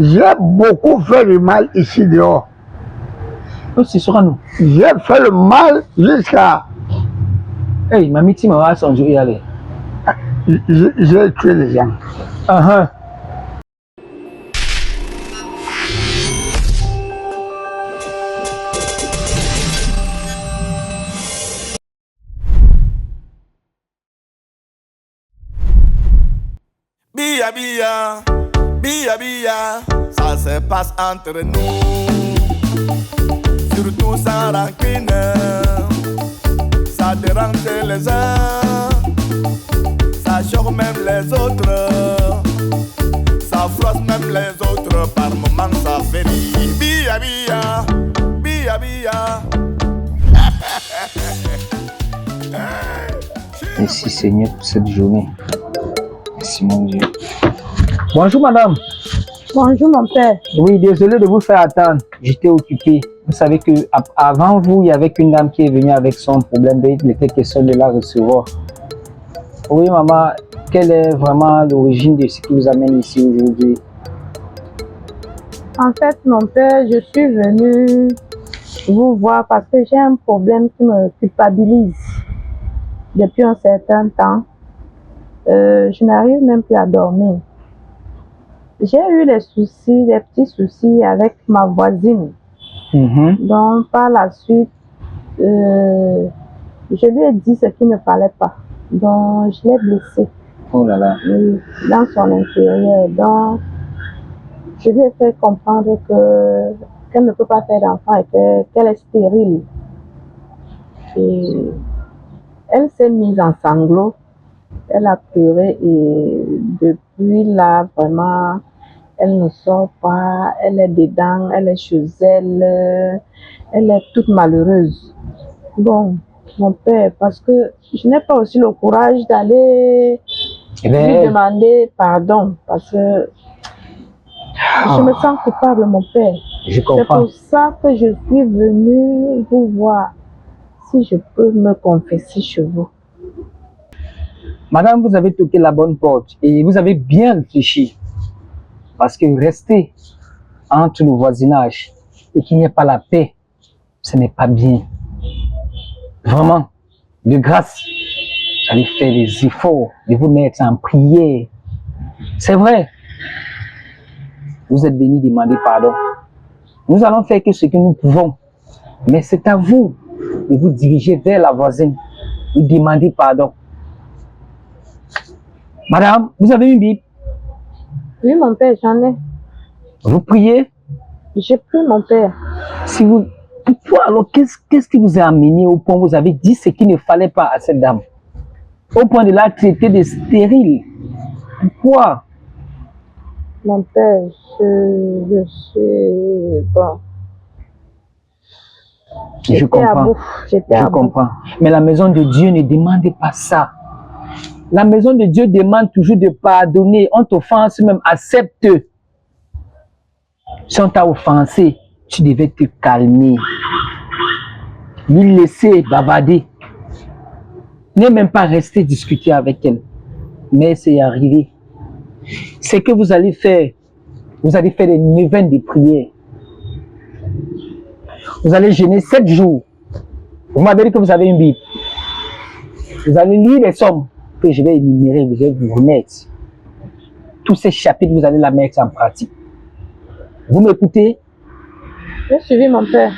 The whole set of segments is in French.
J'ai beaucoup fait le mal ici dehors. C'est sur nous. J'ai fait le mal jusqu'à... Hey, mamie, tu m'as sonné y aller. J'ai tué les gens. Bia bia, bia bia, ça se passe entre nous. Surtout sans rancune, ça dérange les uns, ça choque même les autres, ça froisse même les autres. Par moments ça fait rire. Bia bia, bia bia. Merci Seigneur pour cette journée. Merci mon Dieu. Bonjour madame. Bonjour mon père. Oui, désolé de vous faire attendre. J'étais occupé. Vous savez que avant vous, il y avait une dame qui est venue avec son problème. Il était question de la recevoir. Oui maman, quelle est vraiment l'origine de ce qui vous amène ici aujourd'hui? En fait mon père, je suis venue vous voir parce que j'ai un problème qui me culpabilise depuis un certain temps. Je n'arrive même plus à dormir. J'ai eu des soucis, des petits soucis avec ma voisine. Donc par la suite, je lui ai dit ce qu'il ne fallait pas. Donc je l'ai blessée. Oh là là. Dans son intérieur. Donc je lui ai fait comprendre qu'elle ne peut pas faire d'enfant et qu'elle est stérile. Et elle s'est mise en sanglots. Elle a pleuré et depuis là, vraiment, elle ne sort pas, elle est dedans, elle est chez elle est toute malheureuse. Bon, mon père, parce que je n'ai pas aussi le courage d'aller lui demander pardon, parce que je me sens coupable, mon père. Je comprends. C'est pour ça que je suis venue vous voir, si je peux me confesser chez vous. Madame, vous avez toqué la bonne porte et vous avez bien réfléchi. Parce que rester entre le voisinage et qu'il n'y ait pas la paix, ce n'est pas bien. Vraiment, de grâce, allez faire les efforts de vous mettre en prière. C'est vrai, vous êtes venu demander pardon. Nous allons faire que ce que nous pouvons. Mais c'est à vous de vous diriger vers la voisine et demander pardon. Madame, vous avez une Bible? Oui, mon père, j'en ai. Vous priez? J'ai pris, mon père. Si vous... Pourquoi alors, qu'est-ce qui vous a amené au point où vous avez dit ce qu'il ne fallait pas à cette dame? Au point de la traiter de stérile. Pourquoi? Mon père, je suis... Bon. Je comprends. Je comprends. Mais la maison de Dieu ne demande pas ça. La maison de Dieu demande toujours de pardonner. On t'offense même, accepte. Si on t'a offensé, tu devais te calmer. Lui laisser bavarder. Ne même pas rester discuter avec elle. Mais c'est arrivé. Ce que vous allez faire des neuvaines de prière. Vous allez jeûner 7 jours. Vous m'avez dit que vous avez une Bible. Vous allez lire les sommes que je vais énumérer, je vais vous remettre. Tous ces chapitres, vous allez la mettre en pratique. Vous m'écoutez? J'ai suivi mon père.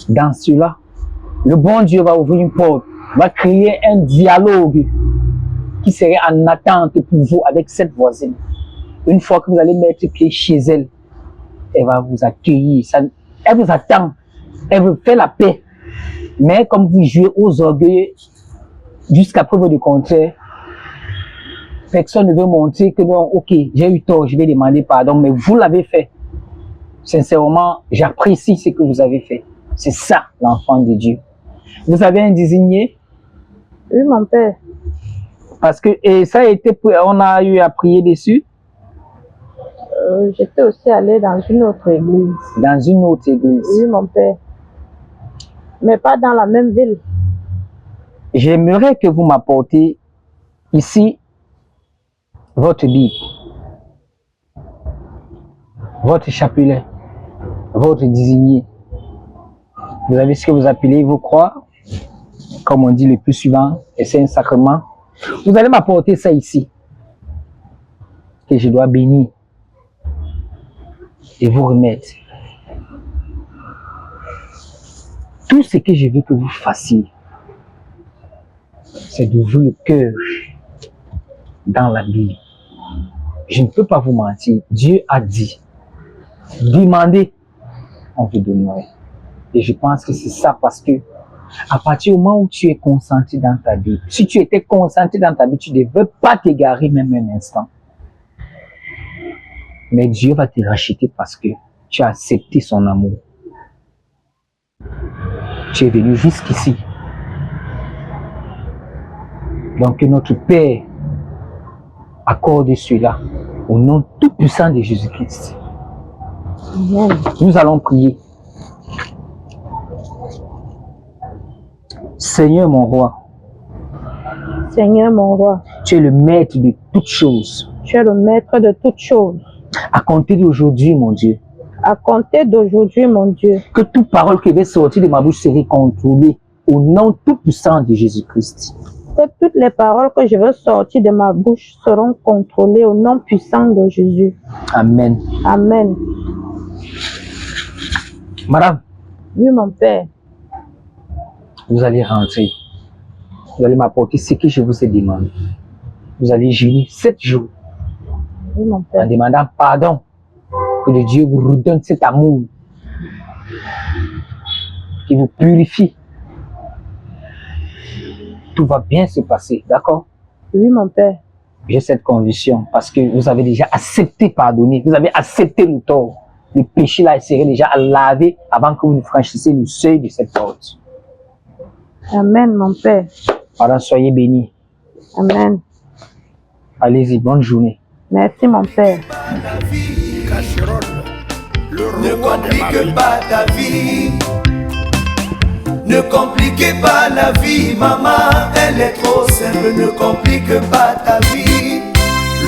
Dans cela, le bon Dieu va ouvrir une porte, va créer un dialogue qui serait en attente pour vous avec cette voisine. Une fois que vous allez mettre pied chez elle, elle va vous accueillir. Elle vous attend. Elle veut faire la paix. Mais comme vous jouez aux orgueils, jusqu'à preuve du contraire, personne ne veut montrer que non, ok, j'ai eu tort, je vais demander pardon, mais vous l'avez fait. Sincèrement, j'apprécie ce que vous avez fait. C'est ça, l'enfant de Dieu. Vous avez un désigné? Oui, mon père. Parce que, et ça a été, on a eu à prier dessus? J'étais aussi allée dans une autre église. Dans une autre église? Oui, mon père. Mais pas dans la même ville. J'aimerais que vous m'apportiez ici votre Bible. votre chapelet, votre désigné. Vous avez ce que vous appelez vos croix, comme on dit le plus souvent, et c'est un sacrement. Vous allez m'apporter ça ici, que je dois bénir et vous remettre. Tout ce que je veux que vous fassiez, c'est d'ouvrir le cœur dans la Bible. Je ne peux pas vous mentir. Dieu a dit, demandez, on vous donnerait. Et je pense que c'est ça parce que à partir du moment où tu es concentré dans ta Bible, si tu étais concentré dans ta Bible, tu ne devais pas t'égarer même un instant. Mais Dieu va te racheter parce que tu as accepté son amour. Tu es venu jusqu'ici. Donc que notre Père accorde cela au nom tout puissant de Jésus-Christ. Nous allons prier. Seigneur mon roi, Seigneur mon roi, tu es le maître de toutes choses. tu es le maître de toutes choses. À compter d'aujourd'hui, mon Dieu, À compter d'aujourd'hui, mon Dieu, que toute parole qui va sortir de ma bouche serait contrôlée au nom tout puissant de Jésus-Christ. que toutes les paroles que je veux sortir de ma bouche seront contrôlées au nom puissant de Jésus. Amen. Amen. Madame, Oui, mon Père. vous allez rentrer. Vous allez m'apporter ce que je vous ai demandé. Vous allez jeûner 7 jours Oui, mon en Père. demandant pardon. Que le Dieu vous redonne cet amour qui vous purifie. Tout va bien se passer, d'accord? Oui, mon Père. J'ai cette conviction parce que vous avez déjà accepté pardonner. Vous avez accepté le tort. Le péché là serait déjà à laver avant que vous ne franchissiez le seuil de cette porte. Amen, mon Père. Alors soyez bénis. Amen. Allez-y, bonne journée. Merci, mon Père. Ne complique pas ta vie. Ne compliquez pas la vie, maman, elle est trop simple. Ne complique pas ta vie.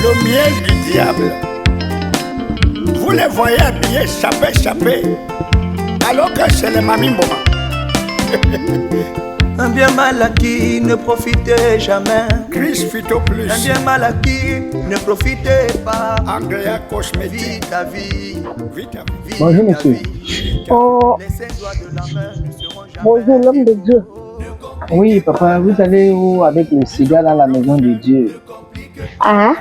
Le miel du diable. Vous les voyez habillés, chapé, alors que c'est le Mami Mboma. Un bien mal acquis, ne profitez jamais. Chris Fito Plus. Un bien mal acquis, ne profitez pas. Andrea Vis Cosmétique. ta vie. Vite. Vis Bonjour, ta monsieur. vie. Oh, Les saints doigts de la main ne seront jamais. bonjour, l'homme de Dieu. Oui, papa, vous allez où avec le cigare dans la maison de Dieu? Ah,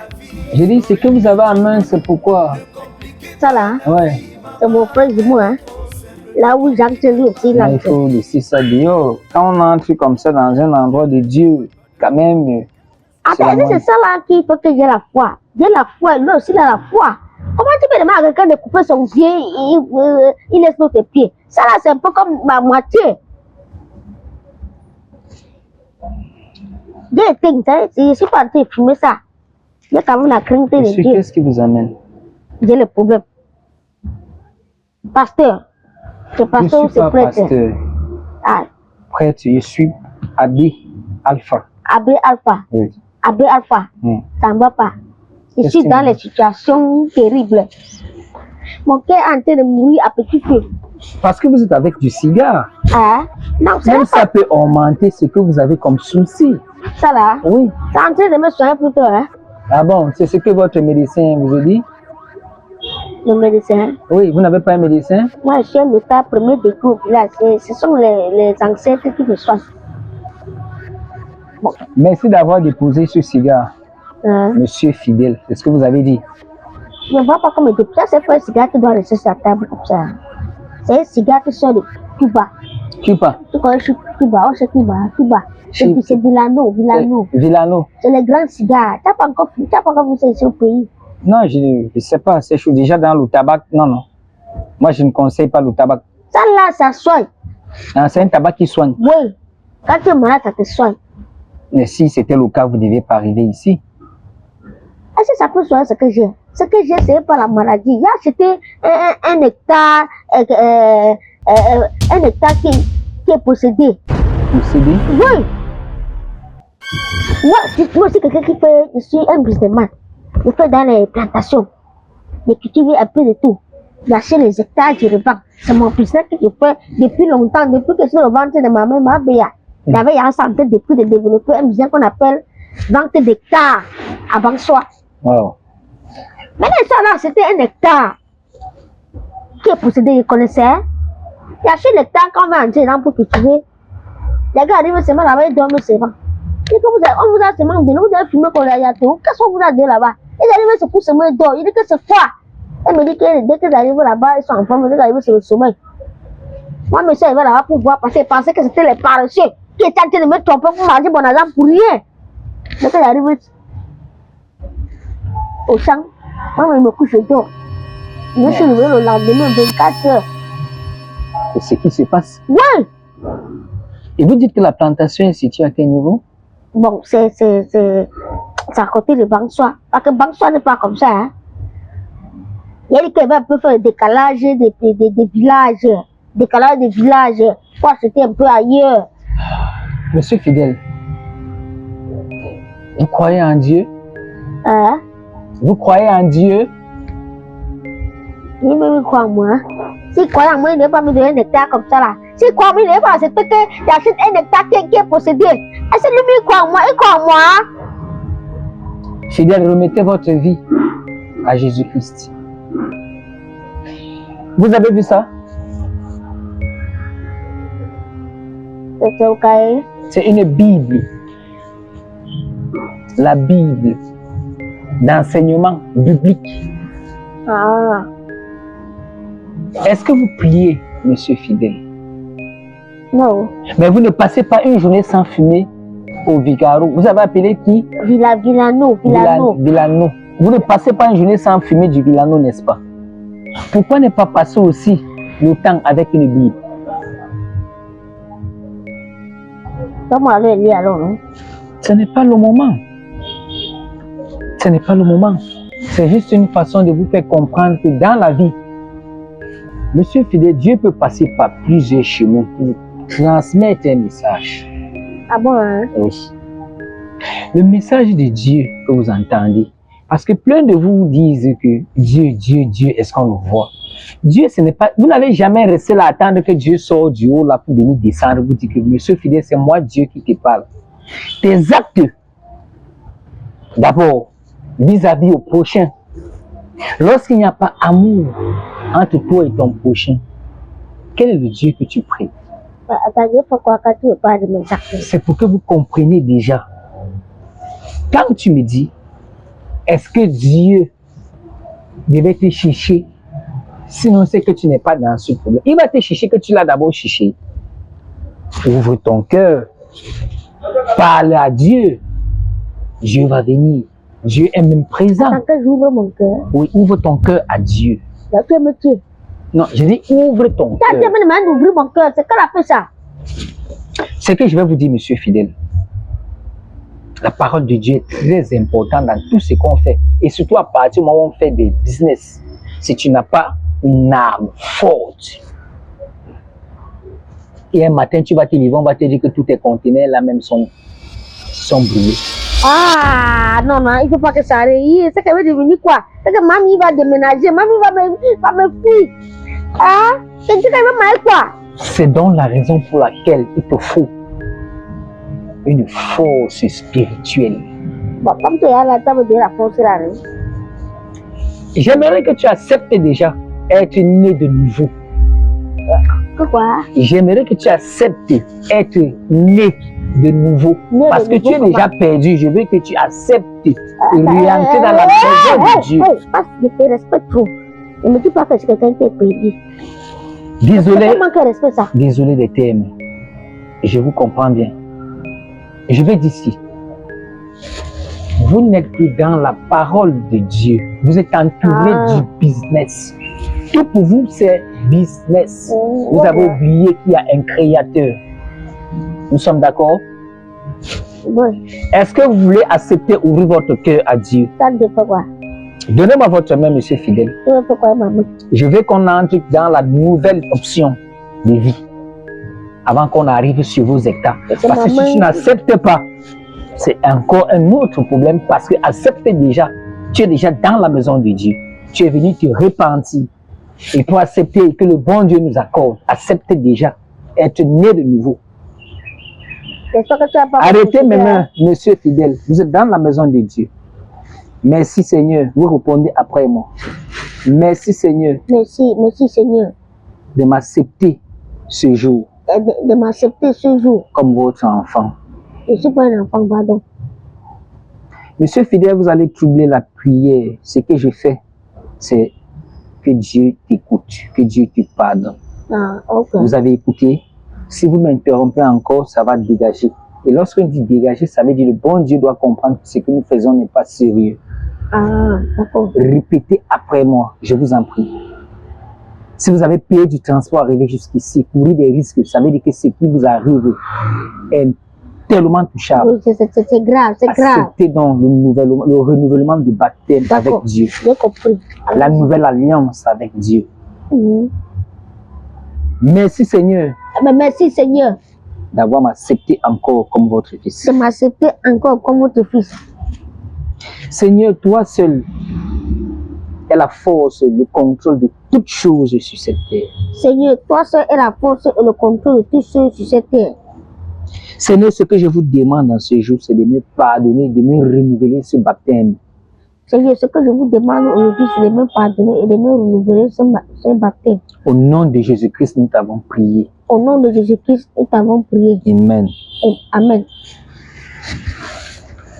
J'ai dit, ce que vous avez en main, c'est pourquoi? ça là, Ouais, c'est mon frère du moi. Hein. Là où Jacques lui aussi, là. il faut laisser ça dehors. Quand on entre comme ça dans un endroit de Dieu, quand même, c'est la Attends, c'est moindre. ça là qu'il faut que j'ai la foi. J'ai la foi, lui aussi il a la foi. Comment tu peux demander à quelqu'un de couper son pied, il laisse l'autre pied. Ça là, c'est un peu comme ma moitié. J'ai été, je suis parti fumer ça. J'ai quand même la crainte de Monsieur, Dieu. qu'est-ce qui vous amène? J'ai le problème. Pasteur. C'est Je pasteur ou ne suis c'est pas prêtre? pasteur, Ah, prêtre, je suis Abbé Alpha. Abbé Alpha. Oui. Abbé Alpha. Hmm. Ça ne va pas. Je Qu'est-ce suis que dans vous les dites? situations terribles. Mon cœur est en train de mourir à petit feu. Parce que vous êtes avec du cigare. Ah, non, c'est Même pas ça peut augmenter ce que vous avez comme souci. ça là. Oui. C'est en train de me soigner plutôt, hein. Ah bon, c'est ce que votre médecin vous a dit? Le médecin. Oui, vous n'avez pas un médecin? Moi, je suis un état premier de groupe. Là, ce sont les ancêtres qui me soignent. Merci d'avoir déposé ce cigare, Hein. monsieur fidèle. C'est ce que vous avez dit. Je ne vois pas comme depuis ça, c'est pas un cigare qui doit rester sur la table comme ça. C'est un cigare qui sort de Cuba. Cuba. Tu connais Cuba, on sait Cuba, Cuba. Et puis c'est Villano. Villano. C'est les grands cigares. Tu n'as pas encore vu ça ici au pays. Non, je ne sais pas. Je suis déjà dans le tabac. Non, non. Moi, je ne conseille pas le tabac. Ça là, ça soigne. Ah, c'est un tabac qui soigne. Oui. Quand tu es malade, ça te soigne. Mais si c'était le cas, vous ne deviez pas arriver ici. Est-ce que ça peut soigner ce que j'ai? Ce que j'ai, c'est pas la maladie. Il y a acheté un hectare, un hectare qui est possédé. Possédé? Oui. Moi, je suis aussi quelqu'un qui fait, je suis un businessman. Je fais dans les plantations. Je cultive un peu de tout. J'achète les hectares, je revends. C'est mon business que je fais depuis longtemps, depuis que je suis au ventre de ma mère, ma béa. J'avais en santé depuis de développer un business qu'on appelle vente d'hectares à Bangsoa. Wow. Mais ça là, c'était un hectare qui est possédé, je connaissais. J'achète l'hectare quand on va entrer dans pour cultiver. Les gars arrivent seulement là-bas, ils dorment seulement. Et quand on vous a seulement donné, vous avez fumé qu'on a tout. Qu'est-ce qu'on vous a donné là-bas? Ils arrivent se coucher seulement, ils dorment. Il dit que c'est quoi? Elle me dit que dès qu'ils arrivent là-bas, ils sont en forme, ils arrivent sur le sommeil. Moi, monsieur, il va là-bas pour voir, parce qu'il pensait que c'était les paresseux qui étaient en train de me tromper pour manger mon argent pour rien. Dès qu'ils arrivent au champ, moi, il me couche tôt. Je me suis levé le lendemain, 24 heures. C'est ce qui se passe. Ouais! Et vous dites que la plantation est située à quel niveau? Bon, c'est à côté de Bangsoa. Parce que Bangsoa n'est pas comme ça, hein. Il y a dit qu'il va un peu faire le décalage des villages. Décalage des villages. Pour acheter un peu ailleurs. Monsieur Fidèle, vous croyez en Dieu? Hein? Vous croyez en Dieu? Il me croit en moi. S'il croit en moi, il ne va pas me donner un hectare comme ça là. S'il croit en moi, il ne va pas accepter qu'il achète un hectare qui est possédé. Est-ce que lui, il croit en moi? Il croit en moi? Fidèle, remettez votre vie à Jésus-Christ. Vous avez vu ça? C'est ok. C'est une Bible. La Bible d'enseignement biblique. Ah. Est-ce que vous priez, monsieur Fidèle? Non. Mais vous ne passez pas une journée sans fumer au Vigaro. Vous avez appelé qui? Villano. Villano. Vous ne passez pas une journée sans fumer du Villano, n'est-ce pas? Pourquoi ne pas passer aussi le temps avec une Bible? Comment aller lire alors, non? Ce n'est pas le moment. Ce n'est pas le moment. C'est juste une façon de vous faire comprendre que dans la vie, monsieur Fidèle, Dieu peut passer par plusieurs chemins pour transmettre un message. Ah bon, hein? Oui. Le message de Dieu que vous entendez, parce que plein de vous disent que Dieu, est-ce qu'on le voit? Dieu, ce n'est pas... Vous n'allez jamais rester là à attendre que Dieu sorte du haut là pour venir descendre. Vous dites que monsieur Fidèle, c'est moi Dieu qui te parle. Tes actes, d'abord, vis-à-vis au prochain. Lorsqu'il n'y a pas amour entre toi et ton prochain, quel est le Dieu que tu pries? Attendez, pourquoi quand tu ne parles de mes actes? C'est pour que vous compreniez déjà. Quand tu me dis, est-ce que Dieu devait te chercher? Sinon, c'est que tu n'es pas dans ce problème. Il va te chercher que tu l'as d'abord cherché. Ouvre ton cœur. Parle à Dieu. Dieu va venir. Dieu est même présent. Tant que j'ouvre mon cœur. Oui, ouvre ton cœur à Dieu. Tu me tuer. Non, je dis ouvre ton Tu as cœur. demandé d'ouvrir mon cœur. C'est qu'elle a fait ça. Ce que je vais vous dire, monsieur Fidèle, la parole de Dieu est très importante dans tout ce qu'on fait. Et surtout à partir du moment où on fait des business. Si tu n'as pas une âme forte, et un matin tu vas te lever, on va te dire que tous tes conteneurs là même sont brûlés. Ah, non, il ne faut pas que ça arrive. C'est qu'elle va devenir quoi? C'est que mamie va déménager, mamie va me fuir. Ah, c'est que va mal quoi? C'est donc la raison pour laquelle il te faut une force spirituelle. Bon, comme tu es là, tu vas me dire la force là. J'aimerais que tu acceptes déjà être né de nouveau. Quoi? J'aimerais que tu acceptes être né de nouveau. Parce que tu es déjà perdu. Je veux que tu acceptes de rentrer dans la maison de Dieu. Parce que je te respecte trop. Ne me dis pas que c'est quelqu'un qui est perdu. Désolé. C'est manque de respect ça. Désolé des termes. Je vous comprends bien. Je vais d'ici. Vous n'êtes plus dans la parole de Dieu. Vous êtes entouré du business. Tout pour vous, c'est business. Vous avez oublié qu'il y a un créateur. Nous sommes d'accord? Oui. Est-ce que vous voulez accepter ouvrir votre cœur à Dieu? Ça dépend quoi? Donnez-moi votre main, monsieur Fidèle. Pourquoi, maman? Je veux qu'on entre dans la nouvelle option de vie avant qu'on arrive sur vos hectares. Parce que si tu n'acceptes pas, c'est encore un autre problème parce que accepte déjà, tu es déjà dans la maison de Dieu. Tu es venu te repentir. Et pour accepter que le bon Dieu nous accorde, acceptez déjà être né de nouveau. J'espère que tu as pas Arrêtez compris, maintenant, hein. monsieur fidèle. Vous êtes dans la maison de Dieu. Merci Seigneur. Vous répondez après moi. Merci Seigneur Merci Seigneur de m'accepter ce jour de m'accepter ce jour. comme votre enfant. Je ne suis pas un enfant, pardon. Monsieur fidèle, vous allez troubler la prière. Ce que je fais, c'est que Dieu t'écoute, que Dieu te pardonne. Ah, ok. Vous avez écouté. Si vous m'interrompez encore, ça va dégager. Et lorsqu'on dit dégager, ça veut dire le bon Dieu doit comprendre que ce que nous faisons n'est pas sérieux. Ah, d'accord. Répétez après moi, je vous en prie. Si vous avez payé du transport arrivé jusqu'ici, courir des risques, ça veut dire que ce qui vous arrive est tellement touchable. Oui, c'est grave, c'est grave. Acceptez donc le renouvellement du baptême avec D'accord. Dieu. J'ai compris. La nouvelle alliance avec Dieu. Mhm. Merci Seigneur Mais merci Seigneur d'avoir m'accepté encore comme votre fils. de m'accepter encore comme votre fils. Seigneur, toi seul est la force, le contrôle de toutes choses sur cette terre. Seigneur, toi seul est la force et le contrôle de tout ce sur cette terre. Seigneur, ce que je vous demande dans ce jour, c'est de me pardonner, de me renouveler ce baptême. Seigneur, ce que je vous demande aujourd'hui, c'est de me pardonner et de me renouveler ce baptême. Au nom de Jésus-Christ, nous t'avons prié. Au nom de Jésus-Christ, nous t'avons prié. Amen. Et amen.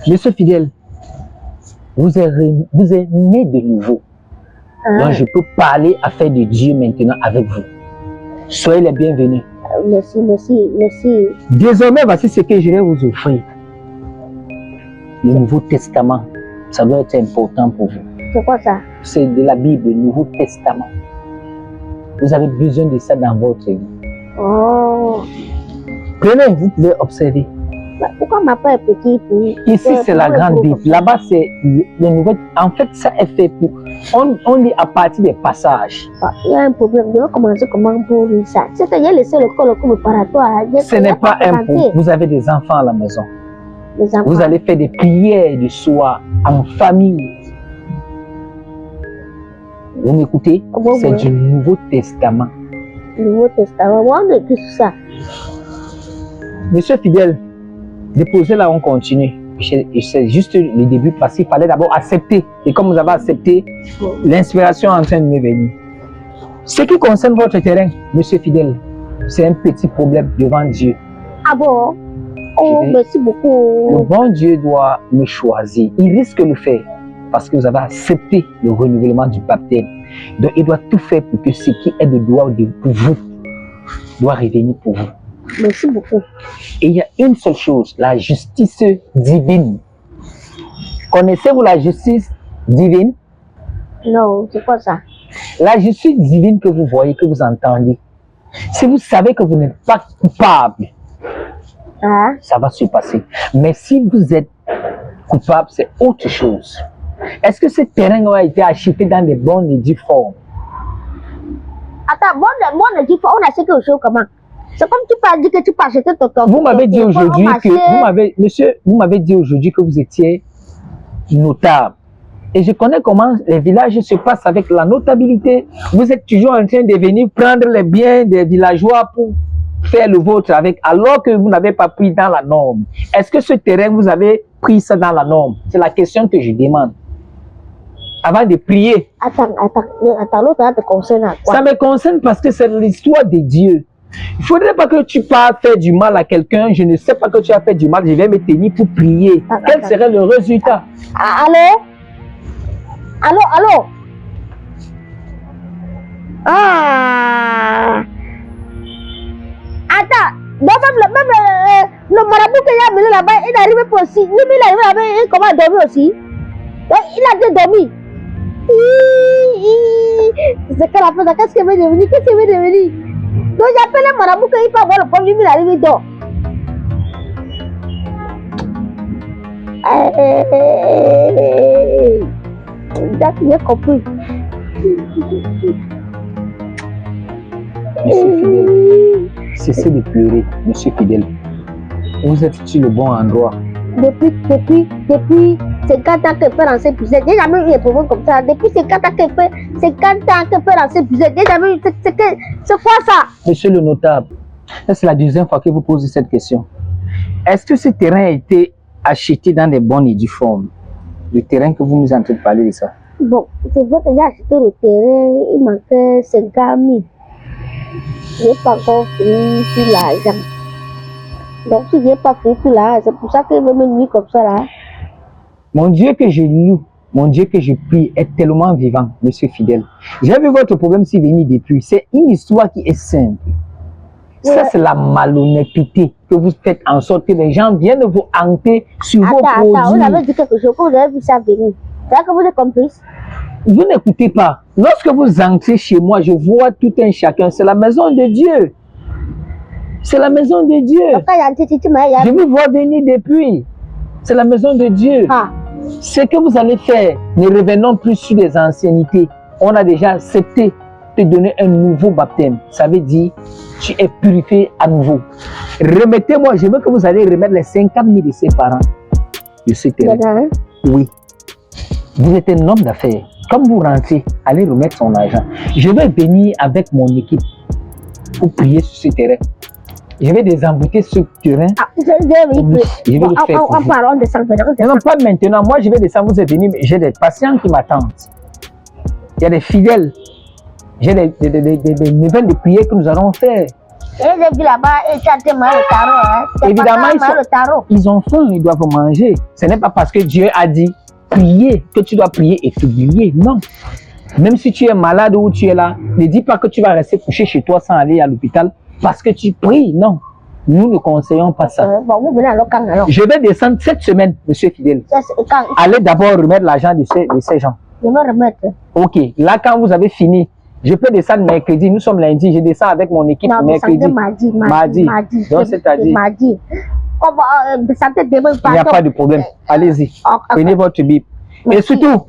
Monsieur fidèle, vous êtes né de nouveau. Ah, Donc je peux parler affaire de Dieu maintenant avec vous. Soyez les bienvenus. merci, merci, merci. Désormais, voici ce que je vais vous offrir. Le Nouveau Testament. Ça doit être important pour vous. C'est quoi ça? C'est de la Bible, le Nouveau Testament. Vous avez besoin de ça dans votre vie. Oh. Prenez, vous pouvez observer. Bah, pourquoi ma part est petite? Ici, c'est la grande Bible. Là-bas, c'est le Nouveau. En fait, ça est fait pour. On lit à partir des passages. Ah, il y a un problème. Je vais commencer comment pour lire ça. C'est que j'ai laissé le col comme préparatoire. Ce n'est pas un problème. Vous avez des enfants à la maison. Les enfants. Vous allez faire des prières du soir en famille. Vous m'écoutez? Oui, C'est oui. du Nouveau Testament. Le Nouveau Testament. On a écrit sur ça. Monsieur fidèle, déposez là, on continue. C'est juste le début parce qu'il fallait d'abord accepter. Et comme vous avez accepté, l'inspiration est en train de me venir. Ce qui concerne votre terrain, monsieur fidèle, c'est un petit problème devant Dieu. Ah bon? Oh, Je vais- merci Le beaucoup. bon Dieu doit me choisir. Il risque de le faire parce que vous avez accepté le renouvellement du baptême. Donc, il doit tout faire pour que ce qui est de droit pour vous doit revenir pour vous. Merci beaucoup. Et il y a une seule chose, la justice divine. Connaissez-vous la justice divine? Non, c'est quoi ça? La justice divine que vous voyez, que vous entendez. Si vous savez que vous n'êtes pas coupable, Ah, ça va se passer. Mais si vous êtes coupable, c'est autre chose. Est-ce que ce terrain a été acheté dans des bonnes et dues formes? attends, on a dit, on a acheté quelque chose comment? C'est comme tu peux dire que tu peux acheter ton. Vous m'avez dit ton- aujourd'hui on que, acheter- monsieur, vous m'avez dit aujourd'hui que vous étiez notable. Et je connais comment les villages se passent avec la notabilité. Vous êtes toujours en train de venir prendre les biens des villageois pour faire le vôtre avec, alors que vous n'avez pas pris dans la norme. Est-ce que ce terrain, vous avez pris ça dans la norme? C'est la question que je demande. Avant de prier. Attends, l'autre là te concerne à quoi? Ça me concerne parce que c'est l'histoire de Dieu. Il ne faudrait pas que tu partes faire du mal à quelqu'un. Je ne sais pas que tu as fait du mal. Je vais me tenir pour prier. Quel serait le résultat? Ah, allô? Allô? Ah! Attends, même le marabout qu'il y a amené là-bas, il est arrivé pour aussi. Lui, il est arrivé là-bas, il commence à dormir aussi. Donc, il a déjà dormi. C'est que la chose, qu'est-ce qu'il veut devenir? Qu'est-ce qu'il veut devenir? Donc, j'appelle le marabout qu'il peut avoir le problème, lui, il est arrivé, il dort. D'accord, j'ai compris. Monsieur Fidèle, cessez de pleurer, monsieur Fidèle. Vous êtes sur le bon endroit. depuis 50 ans qu'elle peut lancer plusieurs. J'ai jamais eu des problèmes comme ça. Depuis 50 ans qu'elle peut lancer plusieurs. J'ai jamais eu. C'est quoi ça? Monsieur le notable, c'est la deuxième fois que vous posez cette question. Est-ce que ce terrain a été acheté dans des bonnes et due formes? Le terrain que vous nous êtes en train de parler de ça. Bon, c'est vrai que j'ai acheté le terrain, il manquait 50 000. Je n'ai pas encore fini tout l'argent. Donc, si je n'ai pas fini tout l'argent, c'est pour ça que je me nuit comme ça là. Mon Dieu que je loue, mon Dieu que je prie est tellement vivant, monsieur fidèle. J'ai vu votre problème s'y venir depuis. C'est une histoire qui est simple. Ça, c'est la malhonnêteté que vous faites en sorte que les gens viennent vous hanter sur vos produits. Attends, vous avez dit quelque chose, vous avez vu ça venir. C'est que vous êtes complice. Vous n'écoutez pas. Lorsque vous entrez chez moi, je vois tout un chacun. C'est la maison de Dieu. C'est la maison de Dieu. Je vous vois venir depuis. C'est la maison de Dieu. Ah. Ce que vous allez faire, ne revenons plus sur les anciennités. On a déjà accepté de donner un nouveau baptême. Ça veut dire, tu es purifié à nouveau. Remettez-moi, je veux que vous allez remettre les 50 000 de ses parents de ce terrain. Oui. Vous êtes un homme d'affaires. Comme vous rentrez, allez remettre son argent. Je vais venir avec mon équipe pour prier sur ce terrain. Je vais désembouter ce terrain. Ah, je vais le faire pour vous. Parlons de ça. Non, pas maintenant. Moi, je vais descendre. Vous êtes venus. J'ai des patients qui m'attendent. Il y a des fidèles. J'ai des nouvelles de prières que nous allons faire. J'ai vu là-bas, et chanter le tarot. Hein. Évidemment, ils ont faim, ils doivent manger. Ce n'est pas parce que Dieu a dit prier que tu dois prier et t'oublier. Non. Même si tu es malade ou tu es là, ne dis pas que tu vas rester couché chez toi sans aller à l'hôpital parce que tu pries. Non. Nous ne conseillons pas ça. Bon, vous venez alors quand alors? Je vais descendre cette semaine, monsieur Fidèle. Allez d'abord remettre l'argent de ces gens. Je vais remettre. Ok. Là, quand vous avez fini, je peux descendre mercredi. Nous sommes lundi. Je descends avec mon équipe mercredi. Mardi. Donc, c'est-à-dire. Mardi. Il n'y a pas de problème. Allez-y. Prenez votre Bible. Et surtout,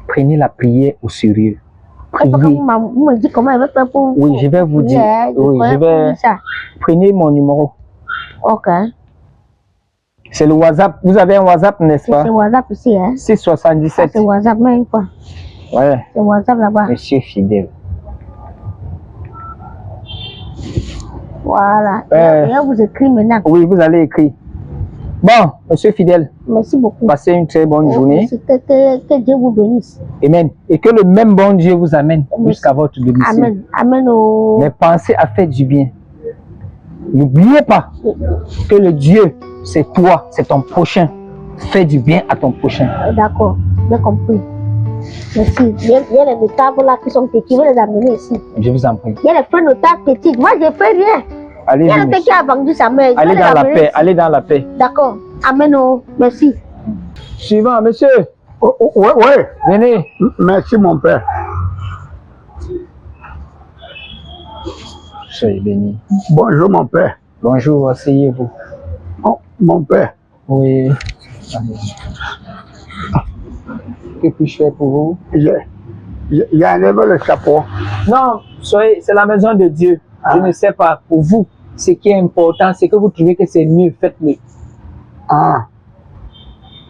prenez la prière au sérieux. Priez. Oui, je vais vous dire. Oui, je vais. Prenez mon numéro. Ok. C'est le WhatsApp. Vous avez un WhatsApp, n'est-ce pas? C'est WhatsApp ici, hein? C'est 77. C'est WhatsApp même, quoi. Ouais. C'est WhatsApp là-bas. Monsieur Fidèle. Voilà. Je vous écris maintenant. Oui, vous allez écrire. Bon, monsieur Fidèle. Merci beaucoup. Passez une très bonne journée. Que Dieu vous bénisse. Amen. Et que le même bon Dieu vous amène jusqu'à votre domicile. Amen. Amen. Mais pensez à faire du bien. N'oubliez pas que le Dieu, c'est toi, c'est ton prochain. Fais du bien à ton prochain. D'accord, bien compris. Merci. Il y a les notables là qui sont petits, je vais les amener ici. Je vous en prie. Il y a les frères notables petits. Moi, je ne fais rien. Allez, il y a quelqu'un qui a vendu sa mère. Allez dans la paix. Allez dans la paix. D'accord. Amen. Merci. Suivant, monsieur. Ouais. Venez. Merci, mon père. Soyez béni. Bonjour, mon père. Bonjour, asseyez-vous. Oh, mon père. Oui. Que puis-je faire pour vous? Il a enlevé le chapeau. Non, c'est la maison de Dieu. Je ne sais pas. Pour vous, ce qui est important, c'est que vous trouvez que c'est mieux, faites-le. Ah.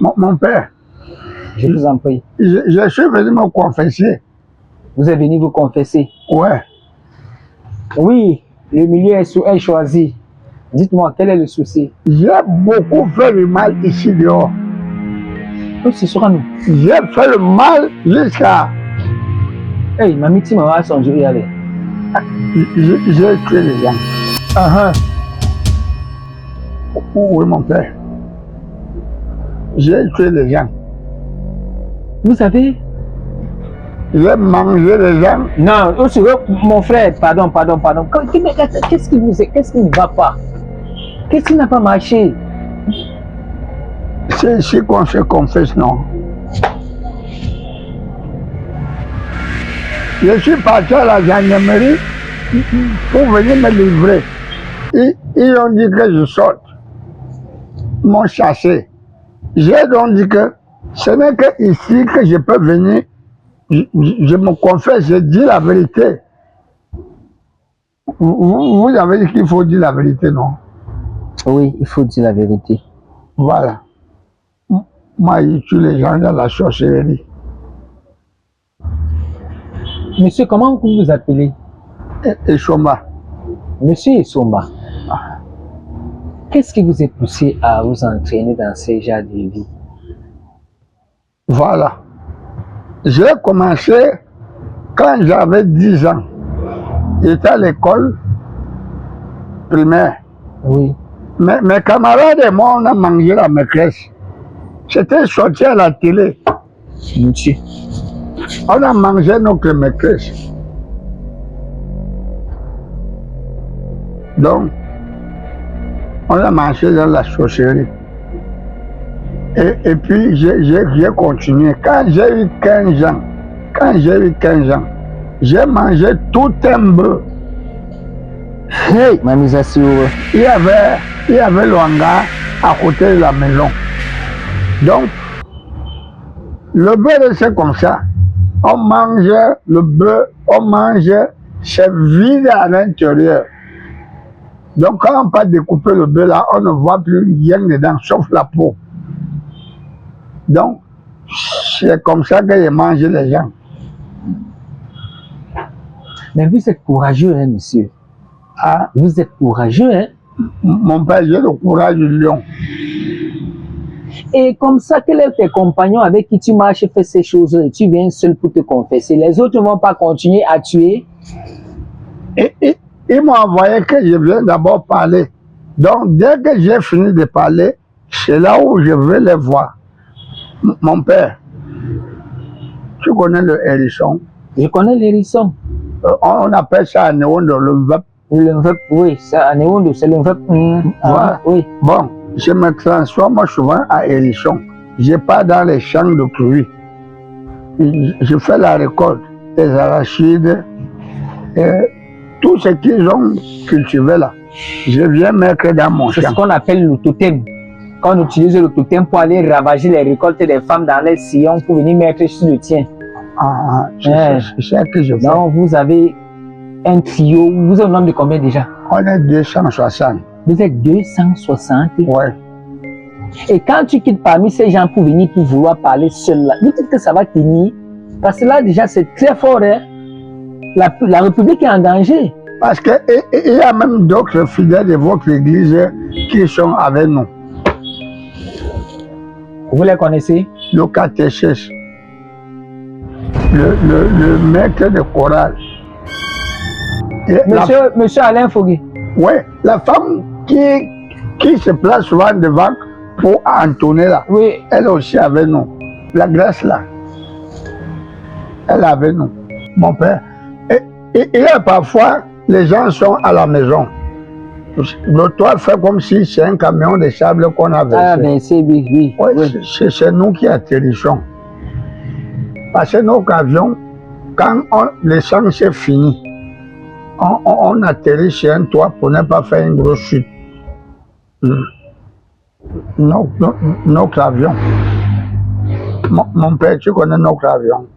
Mon père. Je vous en prie. Je suis venu me confesser. Vous êtes venu vous confesser? Ouais. Oui, le milieu est choisi. Dites-moi, quel est le souci? J'ai beaucoup fait le mal ici dehors. Oui, ce sera nous. J'ai fait le mal jusqu'à... Hey, mamie, tu m'as son Dieu y aller. J'ai tué les gens. Oui, mon père. J'ai tué les gens. Vous savez? J'ai mangé les gens. Non, mon frère, pardon. Qu'est-ce qui ne va pas? Qu'est-ce qui n'a pas marché? C'est ici qu'on se confesse, non? Je suis parti à la gendarmerie pour venir me livrer. Ils ont dit que je sorte. Ils m'ont chassé. J'ai donc dit que ce n'est que ici que je peux venir. Je me confesse, je dis la vérité. Vous avez dit qu'il faut dire la vérité, non? Oui, il faut dire la vérité. Voilà. Moi, je tue les gens dans la sorcellerie. Monsieur, comment vous vous appelez? Et Choma. Monsieur Essomba. Qu'est-ce qui vous a poussé à vous entraîner dans ces genres de vie? Voilà. J'ai commencé quand j'avais 10 ans. J'étais à l'école primaire. Oui. Mes camarades et moi, on a mangé la maîtresse. C'était sorti à la télé. Monsieur. On a mangé notre maîtresse. Donc, on a mangé dans la sorcellerie. Et puis, j'ai continué. Quand j'ai eu 15 ans, j'ai mangé tout un bœuf. Hey, Mamie Zassio. Il y avait le hangar à côté de la maison. Donc, le bœuf, c'est comme ça. On mange le bœuf, c'est vide à l'intérieur. Donc, quand on peut découper le bœuf là, on ne voit plus rien dedans, sauf la peau. Donc, c'est comme ça que j'ai mangé les gens. Mais vous êtes courageux, hein, monsieur. Ah, Vous êtes courageux, hein. mon père, j'ai le courage du lion. Et comme ça, quels sont tes compagnons avec qui tu marches et fais ces choses et tu viens seul pour te confesser? Les autres ne vont pas continuer à tuer? Et ils m'ont envoyé que je viens d'abord parler. Donc, dès que j'ai fini de parler, c'est là où je vais les voir. Mon père, tu connais le hérisson? Je connais l'hérisson. On appelle ça à Néon de le vep. Le vep, oui, ça, à Néondo, c'est le vep. Voilà. Oui. Bon, je me transforme souvent à hérisson. Je pars dans les champs de fruits. Je fais la récolte des arachides, tout ce qu'ils ont cultivé là. Je viens mettre dans mon C'est champ. ce qu'on appelle le totem. Quand on utilise le totem pour aller ravager les récoltes des femmes dans les sillons pour venir mettre sur le tien. C'est ça que je fais. Donc vous avez un trio. Vous êtes au nombre de combien déjà? On est 260. Vous êtes 260. Ouais. Et quand tu quittes parmi ces gens pour venir pour vouloir parler seul là, vous dites que ça va tenir. Parce que là déjà c'est très fort. Hein? La République est en danger. Parce qu'il y a même d'autres fidèles de votre église qui sont avec nous. Vous les connaissez? Le catéchiste, le maître de chorale. Monsieur Alain Fogui. Oui, la femme qui se place souvent devant pour entonner là, Oui. elle aussi avec nous. La grâce là, elle est avec nous. Mon père. Et parfois, les gens sont à la maison. Le toit fait comme si c'est un camion de sable qu'on a versé. Ah, ben c'est oui. Ouais, c'est nous qui atterrissons. Parce que nos avions, quand l'essence est finie, on atterrit sur un toit pour ne pas faire une grosse chute. Notre avion. Mon père, tu connais notre avion?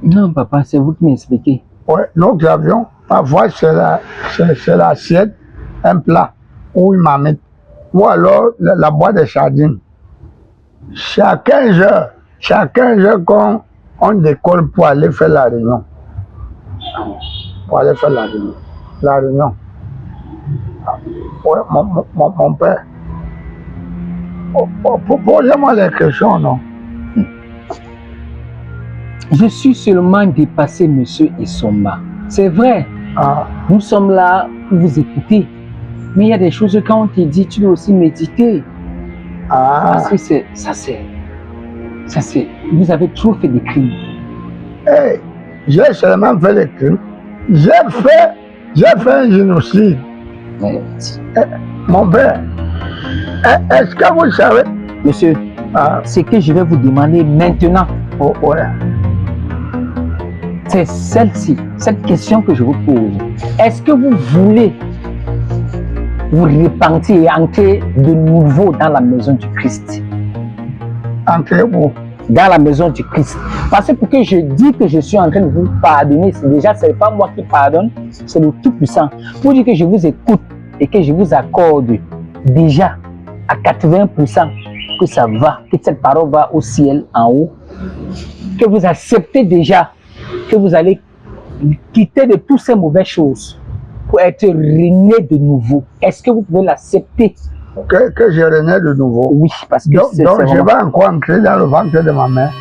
Non, papa, c'est vous qui m'expliquez. Oui, notre avion, parfois c'est l'assiette, un plat, ou une marmite, ou alors la boîte de sardines. C'est à 15 heures qu'on décolle pour aller faire la réunion. Pour aller faire la réunion. Oui, mon père. Posez-moi les questions, non? Je suis seulement dépassé, monsieur Essomba. C'est vrai. Ah. Nous sommes là pour vous écouter. Mais il y a des choses quand on te dit, tu dois aussi méditer. Ah. Parce que vous avez trop fait des crimes. Hey, j'ai seulement fait des crimes. J'ai fait un génocide. Mais, Mon père, est-ce que vous savez? monsieur, ce que je vais vous demander maintenant, Oh, ouais. c'est celle-ci, cette question que je vous pose. Est-ce que vous voulez vous repentir et entrer de nouveau dans la maison du Christ? Entrez où? Dans la maison du Christ. Parce que pour que je dis que je suis en train de vous pardonner, c'est déjà, ce n'est pas moi qui pardonne, c'est le Tout-Puissant. Pour dire que je vous écoute et que je vous accorde déjà à 80% que ça va, que cette parole va au ciel en haut, que vous acceptez déjà que vous allez quitter de toutes ces mauvaises choses pour être rené de nouveau. Est-ce que vous pouvez l'accepter? Que je renais de nouveau. Oui, parce que Donc je vraiment... vais encore entrer dans le ventre de ma mère.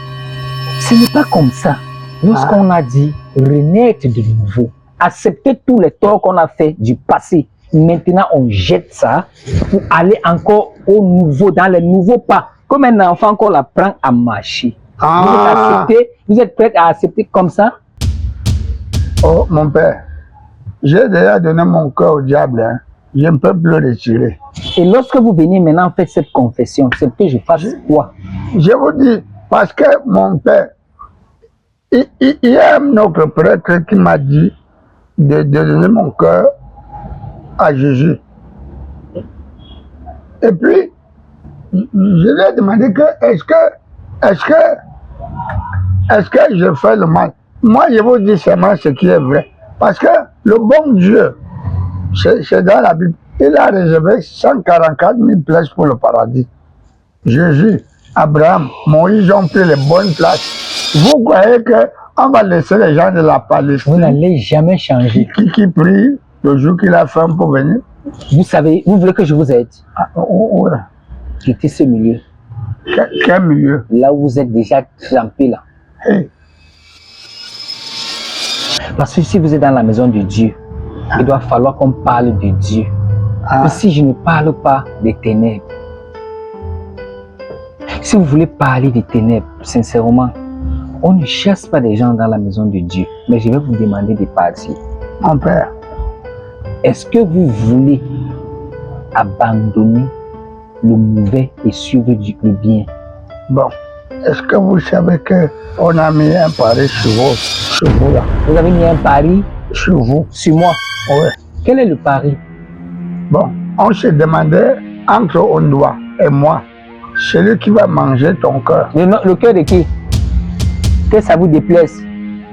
Ce n'est pas comme ça. Lorsqu'on a dit renaître de nouveau, accepter tous les torts qu'on a fait du passé, maintenant on jette ça pour aller encore au nouveau, dans les nouveaux pas. Comme un enfant qu'on apprend à marcher. Vous êtes prêt à accepter comme ça? Oh, mon père, j'ai déjà donné mon cœur au diable. Hein. Je ne peux plus le retirer. Et lorsque vous venez maintenant faire cette confession, c'est que je fasse quoi? Je vous dis, parce que mon père, il y a un autre prêtre qui m'a dit de donner mon cœur à Jésus. Et puis, je lui ai demandé que est-ce que je fais le mal? Moi, je vous dis seulement ce qui est vrai. Parce que le bon Dieu, c'est dans la Bible, il a réservé 144 000 places pour le paradis. Jésus, Abraham, Moïse ont pris les bonnes places. Vous croyez qu'on va laisser les gens de la Palestine? Vous n'allez jamais changer. Qui prient le jour qu'il a faim pour venir? Vous savez, vous voulez que je vous aide? Ouais. Quittez ce milieu. Quel milieu? Là où vous êtes déjà trempé là. Hey. Parce que si vous êtes dans la maison de Dieu, il doit falloir qu'on parle de Dieu. Et si je ne parle pas des ténèbres, si vous voulez parler des ténèbres, sincèrement, on ne chasse pas des gens dans la maison de Dieu. Mais je vais vous demander de partir. Mon père. Est-ce que vous voulez abandonner le mauvais et suivre le bien? Bon, est-ce que vous savez qu'on a mis un pari sur vous là? Vous avez mis un pari sur vous? Sur moi? Oui. Quel est le pari? Bon, on se demandait entre Ondoa et moi, celui qui va manger ton cœur. Le cœur de qui? Que ça vous déplaise.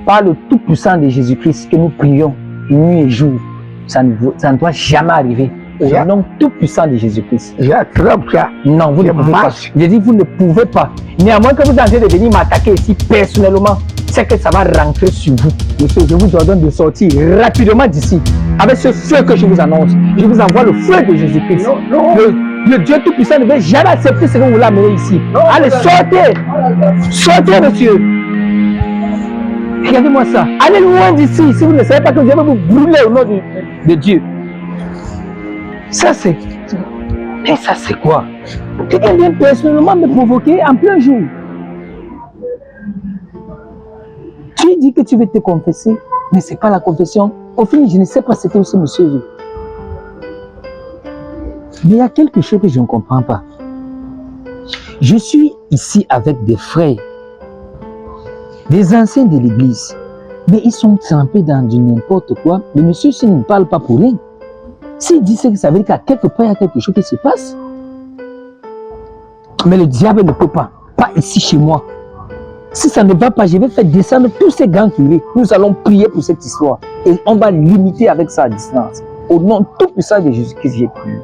Par le tout-puissant de Jésus-Christ que nous prions nuit et jour. Ça ne doit jamais arriver. Au nom tout-puissant de Jésus-Christ. J'attrape ça. Non, vous ne pouvez pas. Je dis, vous ne pouvez pas. Néanmoins que vous tentez de venir m'attaquer ici personnellement, c'est que ça va rentrer sur vous. Monsieur, je vous ordonne de sortir rapidement d'ici. Avec ce feu que je vous annonce, je vous envoie le feu de Jésus-Christ. Le Dieu tout-puissant ne veut jamais accepter ce que vous voulez amener ici. Allez, sortez! Sortez, monsieur! Regardez-moi ça. Allez loin d'ici. Si vous ne savez pas que Dieu va vous brûler au nom de Dieu. Ça c'est... Mais ça c'est quoi? Quelqu'un vient personnellement me provoquer en plein jour. Tu dis que tu veux te confesser, mais ce n'est pas la confession. Au final, je ne sais pas ce que ce monsieur veut. Mais il y a quelque chose que je ne comprends pas. Je suis ici avec des frères, des anciens de l'église, mais ils sont trempés dans du n'importe quoi. Le monsieur, s'il ne parle pas pour rien, s'il dit ce que ça veut dire qu'à quelque part, il y a quelque chose qui se passe. Mais le diable ne peut pas ici chez moi. Si ça ne va pas, je vais faire descendre tous ces grands curés. Nous allons prier pour cette histoire. Et on va limiter avec ça à distance. Au nom tout puissant de Jésus-Christ, j'ai prié.